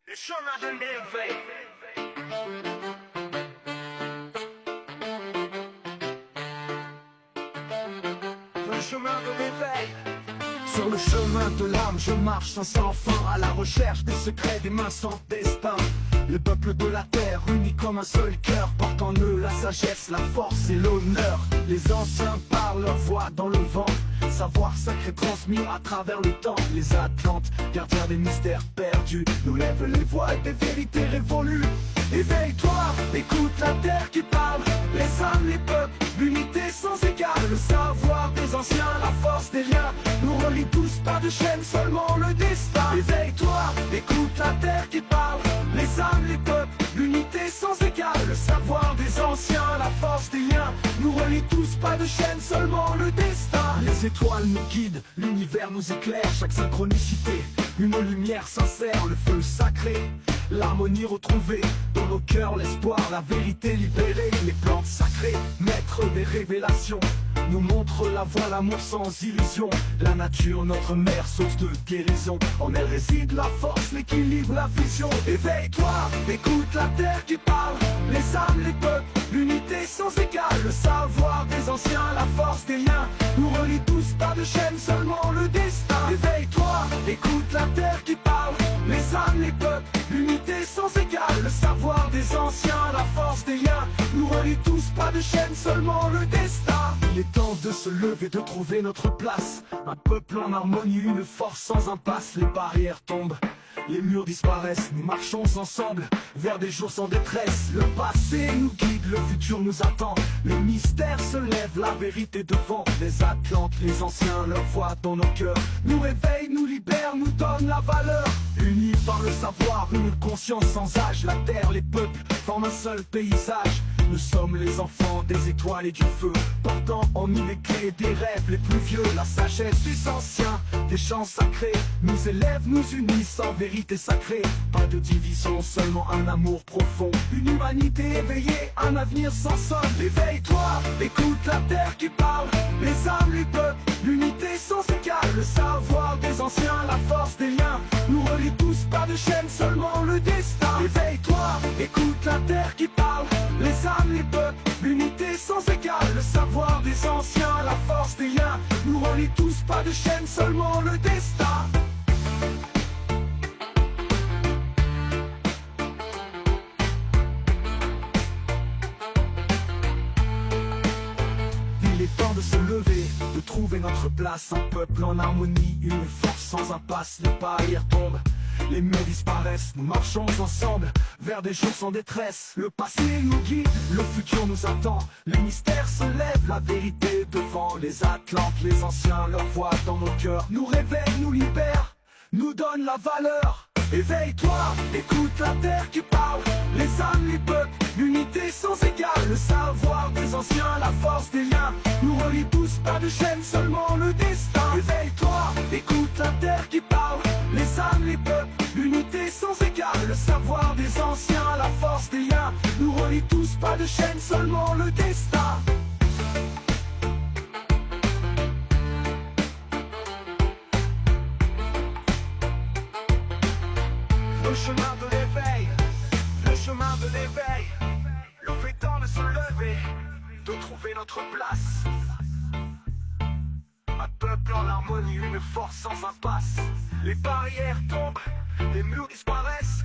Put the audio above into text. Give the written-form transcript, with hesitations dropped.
Le chemin de l'éveil. Le chemin de l'éveil. Sur le chemin de l'âme, je marche sans fin, à la recherche des secrets des mains sans destin. Le peuple de la terre, unis comme un seul cœur, porte en eux la sagesse, la force et l'honneur. Les anciens parlent leur voix dans le vent, savoir sacré transmis à travers le temps. Les Atlantes, gardiens des mystères perdus, nous lèvent les voiles des vérités révolues. Éveille-toi, écoute la terre qui parle, les âmes, les peuples, l'unité sans égale. Le savoir des anciens, la force des liens, nous relie tous, pas de chaîne, seulement le destin. Éveille-toi, écoute la terre qui parle, les âmes, les peuples, l'unité sans égale. Le savoir des anciens, la force des liens, nous relie tous, pas de chaîne, seulement le destin. Les étoiles nous guident, l'univers nous éclaire, chaque synchronicité, une lumière sincère, le feu sacré, l'harmonie retrouvée, dans nos cœurs l'espoir, la vérité libérée. Les plantes sacrées, maîtres des révélations, nous montrent la voie, l'amour sans illusion. La nature, notre mère, source de guérison, en elle réside la force, l'équilibre, la vision. Éveille-toi, écoute la terre qui parle, les âmes, les peuples, l'unité sans égale. Le savoir des anciens, la force des liens, nous relie tous, pas de chaîne, seulement le destin. Éveille-toi, écoute la terre qui parle, les âmes, les peuples, l'unité sans égale. Le savoir des anciens, la force des liens, nous relie tous, pas de chaîne, seulement le destin. Il est temps de se lever, de trouver notre place, un peuple en harmonie, une force sans impasse. Les barrières tombent, les murs disparaissent, nous marchons ensemble vers des jours sans détresse. Le passé nous guide, le futur nous attend, le mystère se lève, la vérité devant. Les Atlantes, les anciens, leur voix dans nos cœurs, nous réveillent, nous libèrent, nous donnent la valeur. Unis par le savoir, une conscience sans âge, la terre, les peuples forment un seul paysage. Nous sommes les enfants des étoiles et du feu, portant en nous les clés des rêves les plus vieux. La sagesse des anciens, des chants sacrés, nous élève, nous unissent en vérité sacrée. Pas de division, seulement un amour profond, une humanité éveillée, un avenir sans somme. Éveille-toi, écoute la terre qui parle, les âmes, les peuples, l'unité sans égale. Le savoir des anciens, la force des liens, nous relie tous, pas de chaîne, seulement le destin. Éveille-toi, écoute la terre qui parle, les âmes, les peuples, l'unité sans égale. Le savoir des anciens, la force des liens, nous relie tous, pas de chaîne, seulement le destin. Il est temps de se lever, de trouver notre place, un peuple en harmonie, une force sans impasse. Les barrières tombent, les murs disparaissent, nous marchons ensemble vers des jours sans détresse. Le passé nous guide, le futur nous attend, les mystères se lèvent, la vérité devant. Les Atlantes, les anciens, leur voix dans nos cœurs, nous réveillent, nous libèrent, nous donnent la valeur. Éveille-toi, écoute la terre qui parle, les âmes, les peuples, l'unité sans égale. Le savoir des anciens, la force des liens, nous relie tous, pas de chaîne, seulement le destin. Éveille-toi, écoute la terre qui parle, les âmes, les peuples, l'unité sans égale. Le savoir des anciens, la force des liens, nous relie tous, pas de chaîne, seulement le destin. Le chemin de l'éveil. Le chemin de l'éveil. Le fait temps de se lever, de trouver notre place. Un peuple en harmonie, une force sans impasse. Les barrières tombent, les murs disparaissent,